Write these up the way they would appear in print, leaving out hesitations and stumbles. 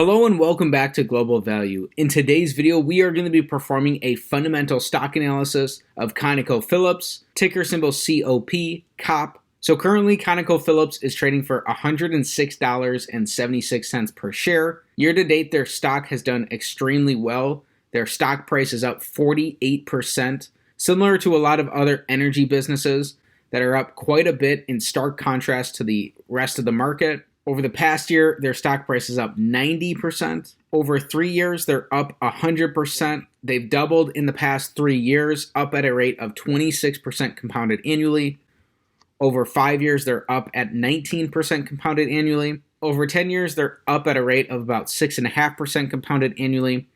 Hello and welcome back to Global Value. In today's video, we are going to be performing a fundamental stock analysis of ConocoPhillips, ticker symbol COP. So currently, ConocoPhillips is trading for $106.76 per share. Year to date, their stock has done extremely well. Their stock price is up 48%, similar to a lot of other energy businesses that are up quite a bit in stark contrast to the rest of the market. Over the past year, their stock price is up 90%. Over 3 years, they're up 100%. They've doubled in the past 3 years, up at a rate of 26% compounded annually. Over 5 years, they're up at 19% compounded annually. Over 10 years, they're up at a rate of about 6.5% compounded annually.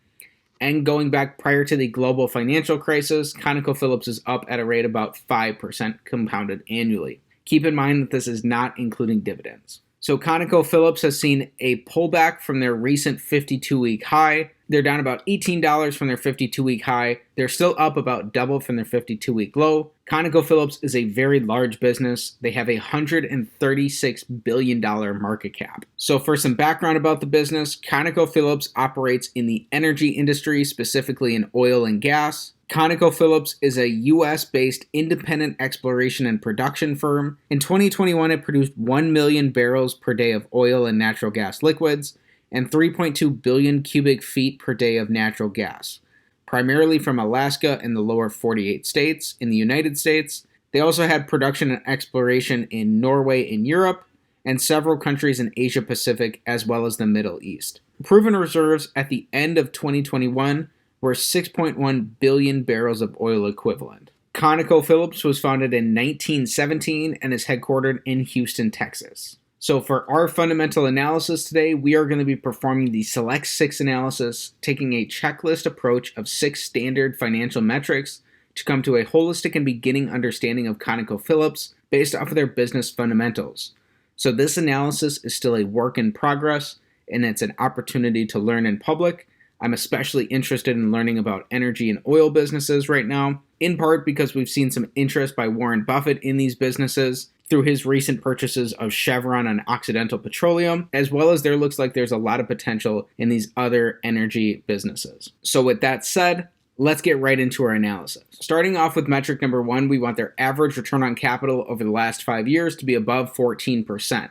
And going back prior to the global financial crisis, ConocoPhillips is up at a rate about 5% compounded annually. Keep in mind that this is not including dividends. So ConocoPhillips has seen a pullback from their recent 52-week high. They're down about $18 from their 52-week high. They're still up about double from their 52-week low. ConocoPhillips is a very large business. They have a $136 billion market cap. So for some background about the business, ConocoPhillips operates in the energy industry, specifically in oil and gas. ConocoPhillips is a U.S.-based independent exploration and production firm. In 2021, it produced 1 million barrels per day of oil and natural gas liquids and 3.2 billion cubic feet per day of natural gas, primarily from Alaska and the lower 48 states in the United States. They also had production and exploration in Norway and Europe and several countries in Asia Pacific as well as the Middle East. Proven reserves at the end of 2021 were 6.1 billion barrels of oil equivalent. ConocoPhillips was founded in 1917 and is headquartered in Houston, Texas. So for our fundamental analysis today, we are going to be performing the Select 6 analysis, taking a checklist approach of 6 standard financial metrics to come to a holistic and beginning understanding of ConocoPhillips based off of their business fundamentals. So this analysis is still a work in progress, and it's an opportunity to learn in public. I'm especially interested in learning about energy and oil businesses right now, in part because we've seen some interest by Warren Buffett in these businesses through his recent purchases of Chevron and Occidental Petroleum, as well as there looks like there's a lot of potential in these other energy businesses. So with that said, let's get right into our analysis. Starting off with metric number 1, we want their average return on capital over the last 5 years to be above 14%.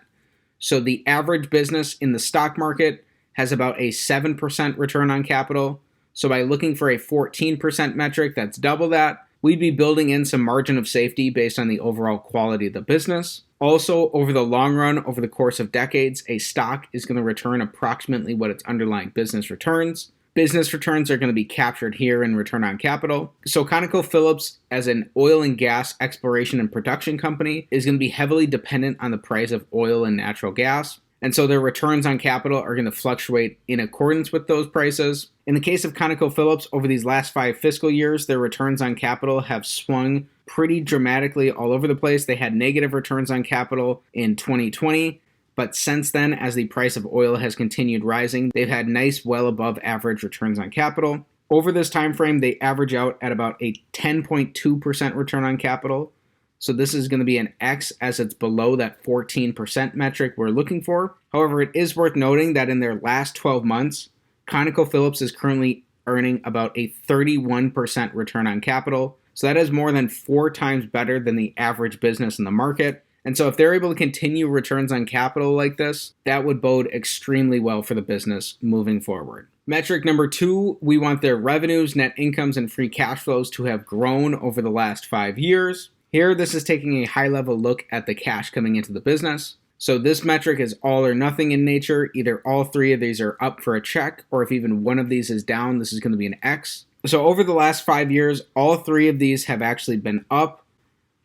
So the average business in the stock market has about a 7% return on capital. So by looking for a 14% metric that's double that, we'd be building in some margin of safety based on the overall quality of the business. Also, over the long run, over the course of decades, a stock is going to return approximately what its underlying business returns. Business returns are going to be captured here in return on capital. So ConocoPhillips, as an oil and gas exploration and production company, is going to be heavily dependent on the price of oil and natural gas. And so their returns on capital are going to fluctuate in accordance with those prices. In the case of ConocoPhillips, over these last 5 fiscal years, their returns on capital have swung pretty dramatically all over the place. They had negative returns on capital in 2020, but since then, as the price of oil has continued rising, they've had nice, well above average returns on capital. Over this time frame, they average out at about a 10.2% return on capital. So this is going to be an X as it's below that 14% metric we're looking for. However, it is worth noting that in their last 12 months, ConocoPhillips is currently earning about a 31% return on capital. So that is more than 4 times better than the average business in the market. And so if they're able to continue returns on capital like this, that would bode extremely well for the business moving forward. Metric number 2, we want their revenues, net incomes, and free cash flows to have grown over the last 5 years. Here, this is taking a high-level look at the cash coming into the business. So this metric is all or nothing in nature. Either all 3 of these are up for a check, or if even one of these is down, this is going to be an X. So over the last 5 years, all 3 of these have actually been up.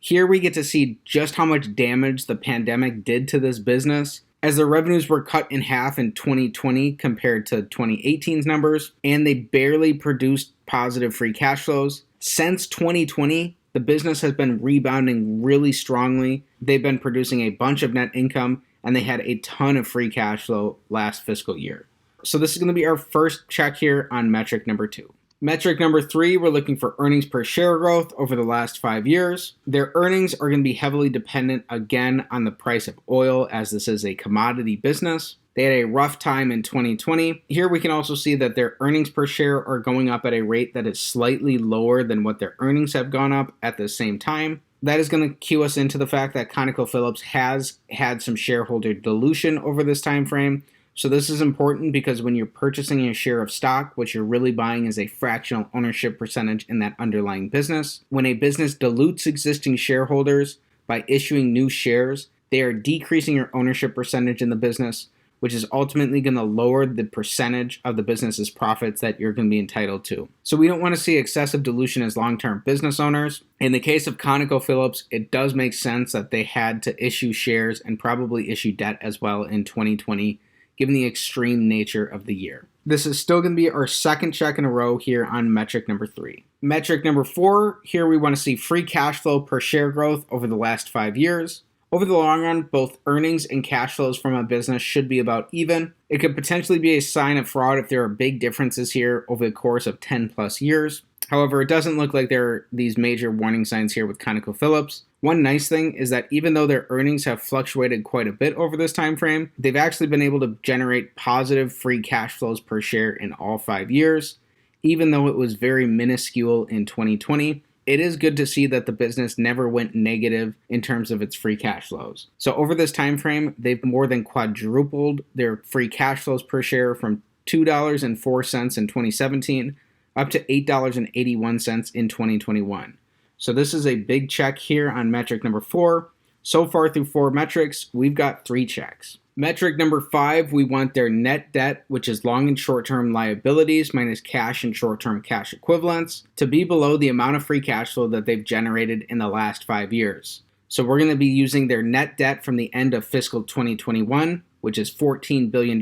Here we get to see just how much damage the pandemic did to this business, as their revenues were cut in half in 2020 compared to 2018's numbers, and they barely produced positive free cash flows. Since 2020, the business has been rebounding really strongly. They've been producing a bunch of net income, and they had a ton of free cash flow last fiscal year. So this is going to be our first check here on metric number 2. Metric number 3, we're looking for earnings per share growth over the last 5 years. Their earnings are going to be heavily dependent again on the price of oil, as this is a commodity business. They had a rough time in 2020. Here we can also see that their earnings per share are going up at a rate that is slightly lower than what their earnings have gone up at the same time. That is going to cue us into the fact that ConocoPhillips has had some shareholder dilution over this time frame. So this is important because when you're purchasing a share of stock, what you're really buying is a fractional ownership percentage in that underlying business. When a business dilutes existing shareholders by issuing new shares, they are decreasing your ownership percentage in the business, which is ultimately going to lower the percentage of the business's profits that you're going to be entitled to. So we don't want to see excessive dilution as long-term business owners. In the case of ConocoPhillips, it does make sense that they had to issue shares and probably issue debt as well in 2020, given the extreme nature of the year. This is still going to be our second check in a row here on metric number 3. Metric number 4, here we want to see free cash flow per share growth over the last 5 years. Over the long run, both earnings and cash flows from a business should be about even. It could potentially be a sign of fraud if there are big differences here over the course of 10 plus years. However, it doesn't look like there are these major warning signs here with ConocoPhillips. One nice thing is that even though their earnings have fluctuated quite a bit over this time frame, they've actually been able to generate positive free cash flows per share in all 5 years, even though it was very minuscule in 2020. It is good to see that the business never went negative in terms of its free cash flows. So over this time frame, they've more than quadrupled their free cash flows per share from $2.04 in 2017 up to $8.81 in 2021. So this is a big check here on metric number 4. So far through 4 metrics, we've got 3 checks. Metric number 5, we want their net debt, which is long and short-term liabilities minus cash and short-term cash equivalents, to be below the amount of free cash flow that they've generated in the last 5 years. So we're going to be using their net debt from the end of fiscal 2021, which is $14 billion,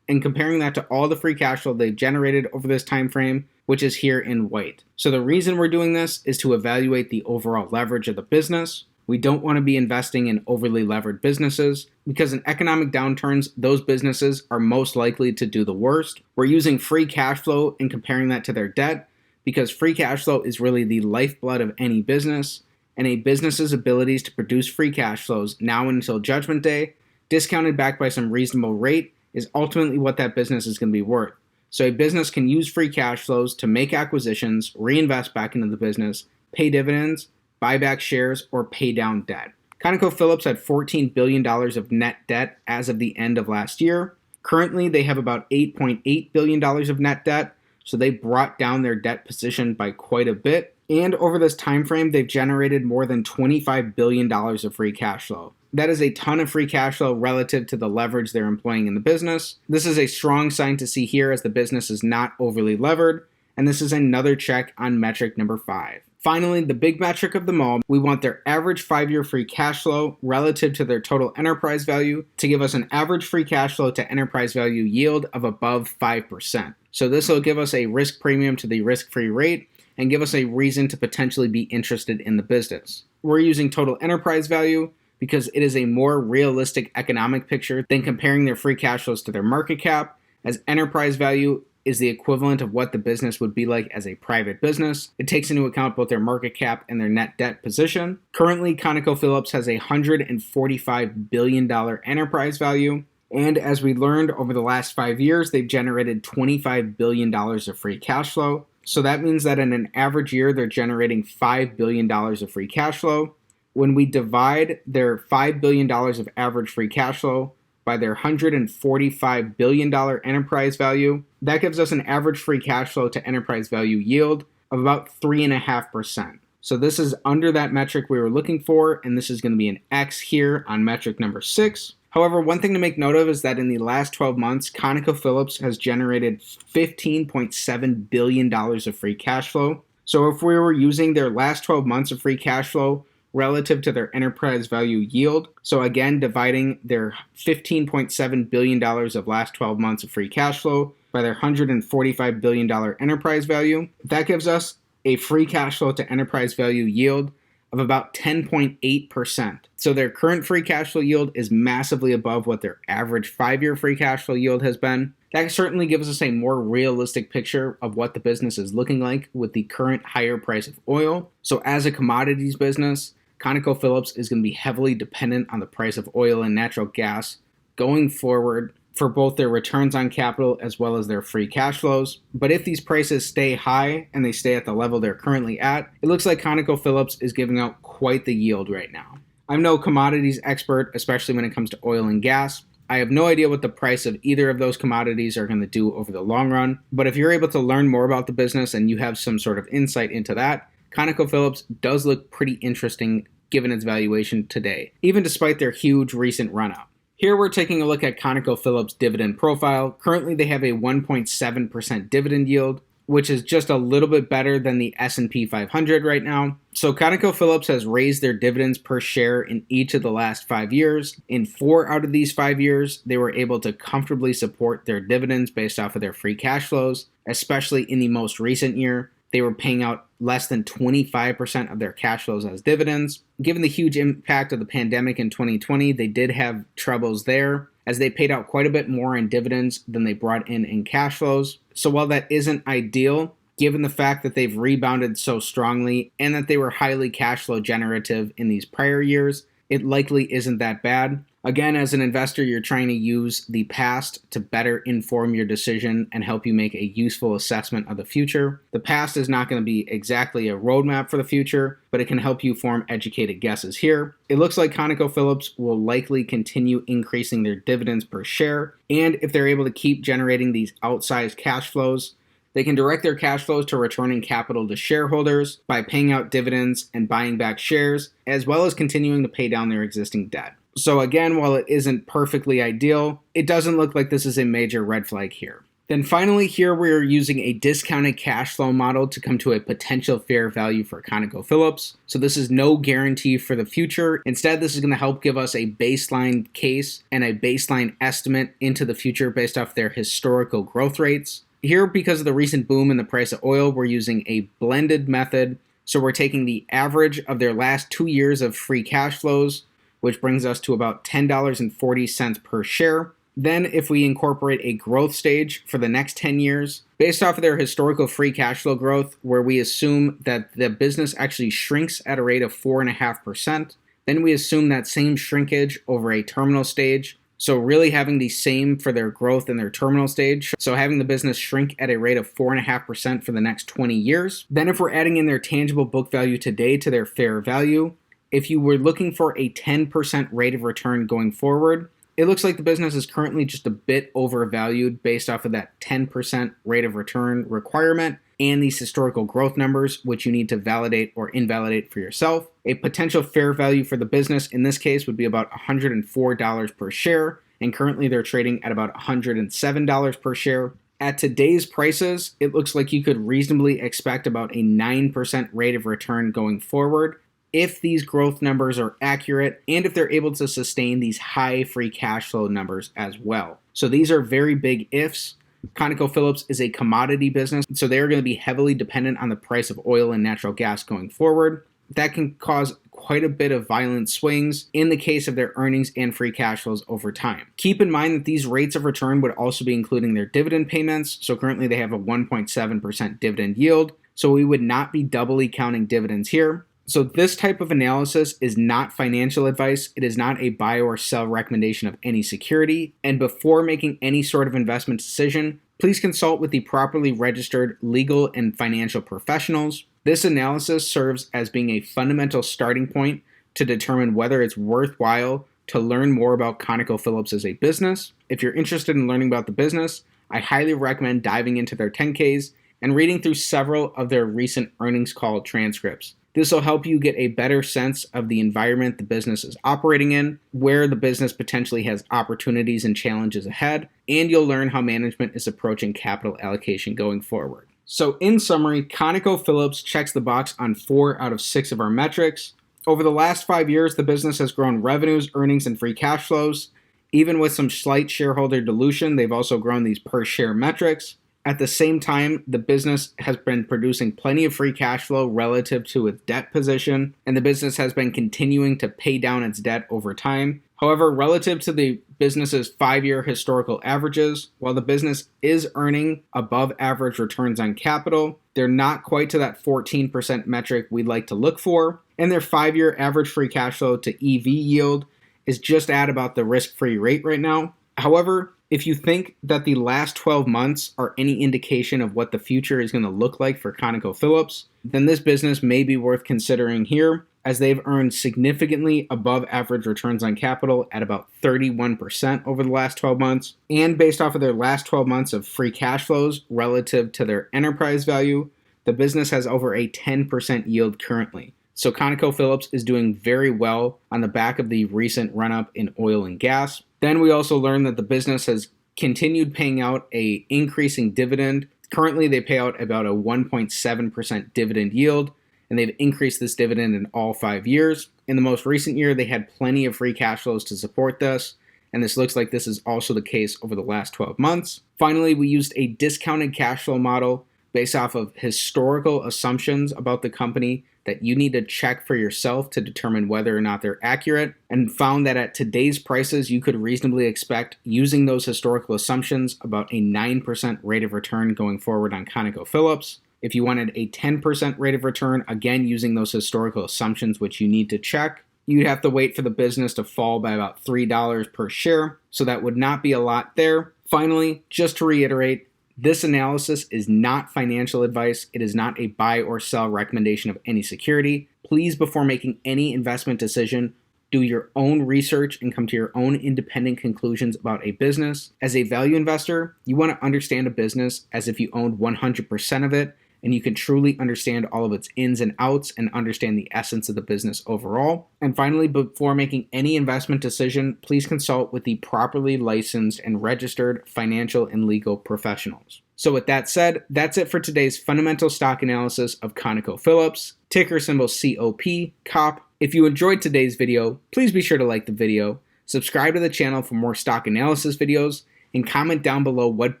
and comparing that to all the free cash flow they've generated over this time frame, which is here in white. So the reason we're doing this is to evaluate the overall leverage of the business. We don't want to be investing in overly levered businesses because in economic downturns, those businesses are most likely to do the worst. We're using free cash flow and comparing that to their debt because free cash flow is really the lifeblood of any business, and a business's abilities to produce free cash flows now until Judgment Day, discounted back by some reasonable rate, is ultimately what that business is going to be worth. So a business can use free cash flows to make acquisitions, reinvest back into the business, pay dividends, buy back shares, or pay down debt. ConocoPhillips had $14 billion of net debt as of the end of last year. Currently, they have about $8.8 billion of net debt, so they brought down their debt position by quite a bit. And over this time frame, they've generated more than $25 billion of free cash flow. That is a ton of free cash flow relative to the leverage they're employing in the business. This is a strong sign to see here as the business is not overly levered, and this is another check on metric number 5. Finally, the big metric of them all, we want their average 5-year free cash flow relative to their total enterprise value to give us an average free cash flow to enterprise value yield of above 5%. So this will give us a risk premium to the risk-free rate and give us a reason to potentially be interested in the business. We're using total enterprise value because it is a more realistic economic picture than comparing their free cash flows to their market cap, as enterprise value is the equivalent of what the business would be like as a private business. It takes into account both their market cap and their net debt position. Currently, ConocoPhillips has a $145 billion enterprise value. And as we learned over the last 5 years, they've generated $25 billion of free cash flow. So that means that in an average year, they're generating $5 billion of free cash flow. When we divide their $5 billion of average free cash flow by their $145 billion enterprise value, that gives us an average free cash flow to enterprise value yield of about 3.5%. So this is under that metric we were looking for, and this is going to be an X here on metric number 6. However, one thing to make note of is that in the last 12 months, ConocoPhillips has generated $15.7 billion of free cash flow. So if we were using their last 12 months of free cash flow relative to their enterprise value yield, so again, dividing their $15.7 billion of last 12 months of free cash flow by their $145 billion enterprise value, that gives us a free cash flow to enterprise value yield of about 10.8%. So their current free cash flow yield is massively above what their average 5-year free cash flow yield has been. That certainly gives us a more realistic picture of what the business is looking like with the current higher price of oil. So as a commodities business, ConocoPhillips is going to be heavily dependent on the price of oil and natural gas going forward for both their returns on capital as well as their free cash flows. But if these prices stay high and they stay at the level they're currently at, it looks like ConocoPhillips is giving out quite the yield right now. I'm no commodities expert, especially when it comes to oil and gas. I have no idea what the price of either of those commodities are going to do over the long run. But if you're able to learn more about the business and you have some sort of insight into that, ConocoPhillips does look pretty interesting given its valuation today, even despite their huge recent run-up. Here we're taking a look at ConocoPhillips' dividend profile. Currently they have a 1.7% dividend yield, which is just a little bit better than the S&P 500 right now. So ConocoPhillips has raised their dividends per share in each of the last 5 years. In 4 out of these 5 years, they were able to comfortably support their dividends based off of their free cash flows, especially in the most recent year. They were paying out less than 25% of their cash flows as dividends. Given the huge impact of the pandemic in 2020, they did have troubles there, as they paid out quite a bit more in dividends than they brought in cash flows. So while that isn't ideal, given the fact that they've rebounded so strongly and that they were highly cash flow generative in these prior years, it likely isn't that bad. Again, as an investor, you're trying to use the past to better inform your decision and help you make a useful assessment of the future. The past is not going to be exactly a roadmap for the future, but it can help you form educated guesses here. It looks like ConocoPhillips will likely continue increasing their dividends per share, and if they're able to keep generating these outsized cash flows, they can direct their cash flows to returning capital to shareholders by paying out dividends and buying back shares, as well as continuing to pay down their existing debt. So again, while it isn't perfectly ideal, it doesn't look like this is a major red flag here. Then finally, here we're using a discounted cash flow model to come to a potential fair value for ConocoPhillips. So this is no guarantee for the future. Instead, this is going to help give us a baseline case and a baseline estimate into the future based off their historical growth rates. Here, because of the recent boom in the price of oil, we're using a blended method. So we're taking the average of their last 2 years of free cash flows, which brings us to about $10.40 per share. Then if we incorporate a growth stage for the next 10 years, based off of their historical free cash flow growth, where we assume that the business actually shrinks at a rate of 4.5%, then we assume that same shrinkage over a terminal stage. So really having the same for their growth in their terminal stage. So having the business shrink at a rate of 4.5% for the next 20 years. Then if we're adding in their tangible book value today to their fair value, if you were looking for a 10% rate of return going forward, it looks like the business is currently just a bit overvalued based off of that 10% rate of return requirement and these historical growth numbers, which you need to validate or invalidate for yourself. A potential fair value for the business in this case would be about $104 per share, and currently they're trading at about $107 per share. At today's prices, it looks like you could reasonably expect about a 9% rate of return going forward, if these growth numbers are accurate and if they're able to sustain these high free cash flow numbers as well. So these are very big ifs. ConocoPhillips is a commodity business, so they're going to be heavily dependent on the price of oil and natural gas going forward. That can cause quite a bit of violent swings in the case of their earnings and free cash flows over time. Keep in mind that these rates of return would also be including their dividend payments. So currently they have a 1.7% dividend yield, so we would not be doubly counting dividends here. So this type of analysis is not financial advice. It is not a buy or sell recommendation of any security. And before making any sort of investment decision, please consult with the properly registered legal and financial professionals. This analysis serves as being a fundamental starting point to determine whether it's worthwhile to learn more about ConocoPhillips as a business. If you're interested in learning about the business, I highly recommend diving into their 10Ks and reading through several of their recent earnings call transcripts. This will help you get a better sense of the environment the business is operating in, where the business potentially has opportunities and challenges ahead, and you'll learn how management is approaching capital allocation going forward. So in summary, ConocoPhillips checks the box on 4 out of 6 of our metrics. Over the last 5 years, the business has grown revenues, earnings, and free cash flows. Even with some slight shareholder dilution, they've also grown these per share metrics. At the same time, the business has been producing plenty of free cash flow relative to its debt position, and the business has been continuing to pay down its debt over time. However, relative to the business's 5-year historical averages, while the business is earning above average returns on capital, they're not quite to that 14% metric we'd like to look for, and their 5-year average free cash flow to EV yield is just at about the risk-free rate right now. However, If you think that the last 12 months are any indication of what the future is going to look like for ConocoPhillips, then this business may be worth considering here, as they've earned significantly above average returns on capital at about 31% over the last 12 months. And based off of their last 12 months of free cash flows relative to their enterprise value, the business has over a 10% yield currently. So ConocoPhillips is doing very well on the back of the recent run-up in oil and gas. Then we also learned that the business has continued paying out an increasing dividend. Currently, they pay out about a 1.7% dividend yield, and they've increased this dividend in all 5 years. In the most recent year, they had plenty of free cash flows to support this, and this looks like this is also the case over the last 12 months. Finally, we used a discounted cash flow model based off of historical assumptions about the company that you need to check for yourself to determine whether or not they're accurate, and found that at today's prices, you could reasonably expect, using those historical assumptions, about a 9% rate of return going forward on ConocoPhillips. If you wanted a 10% rate of return, again using those historical assumptions, which you need to check, you'd have to wait for the business to fall by about $3 per share, so that would not be a lot there. Finally, just to reiterate, this analysis is not financial advice. It is not a buy or sell recommendation of any security. Please, before making any investment decision, do your own research and come to your own independent conclusions about a business. As a value investor, you want to understand a business as if you owned 100% of it, and you can truly understand all of its ins and outs and understand the essence of the business overall. And finally, before making any investment decision, please consult with the properly licensed and registered financial and legal professionals. So with that said, that's it for today's fundamental stock analysis of ConocoPhillips, ticker symbol COP, COP. If you enjoyed today's video, please be sure to like the video, subscribe to the channel for more stock analysis videos, and comment down below what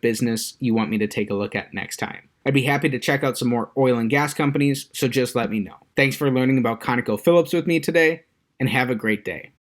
business you want me to take a look at next time. I'd be happy to check out some more oil and gas companies, so just let me know. Thanks for learning about ConocoPhillips with me today, and have a great day.